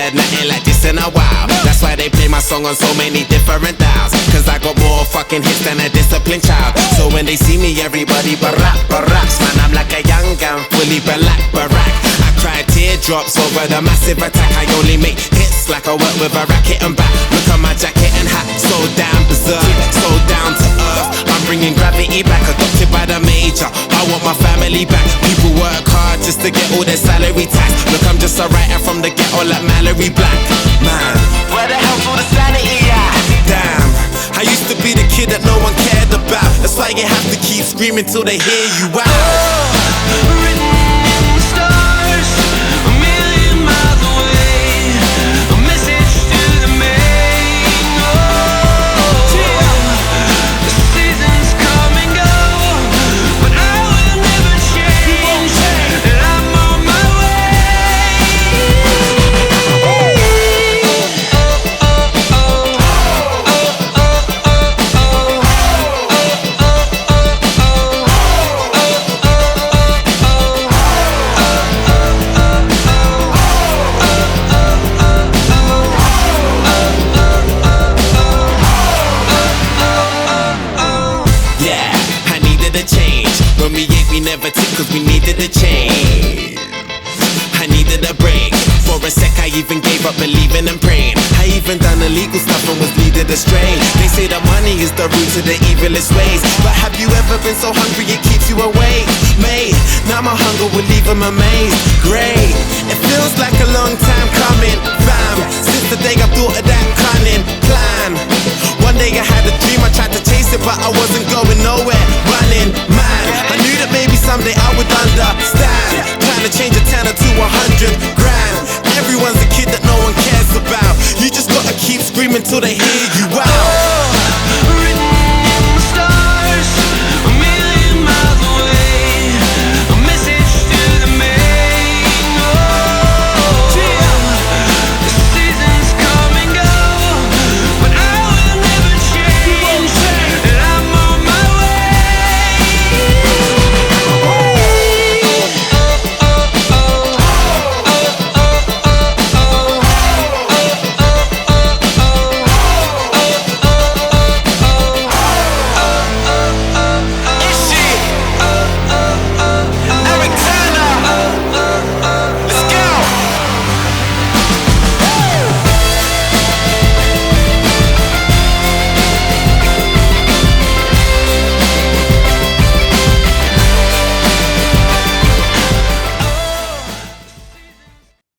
heard nothing like this in a while. That's why they play my song on so many different dials. Cause I got more fucking hits than a disciplined child. So when they see me, everybody baracks. Man, I'm like a young gun, fully barack. I cry teardrops over the massive attack. I only make hits like I work with a racket and back. Look at my jacket and hat, so damn berserk, so down to earth. I'm bringing gravity back, adopted by the major. I want my family back. People work hard just to get all their salary tax. Look, I'm just a writer from the ghetto like Mallory Black. Man, where the hell's all the sanity at? Damn, I used to be the kid that no one cared about. That's why you have to keep screaming till they hear you out. Written in the stars, a million miles away, a message to the main. The seasons come and go, but I will never change, and I'm on my way. When we ate, we never took cause we needed a change. I needed a break. For a sec I even gave up believing and praying. I even done illegal stuff and was leaded astray. They say that money is the root to the evilest ways. But have you ever been so hungry it keeps you awake? Mate, now my hunger will leave them amazed. Great, it feels like a long time coming, fam. Since the day I thought of that cunning plan. One day I had a dream, I tried to chase it but I wasn't going nowhere. Running, man, I knew that maybe someday I would understand. Trying to change a tenner to 100 grand. Everyone's a kid that no one cares about. You just gotta keep screaming till they hear you out.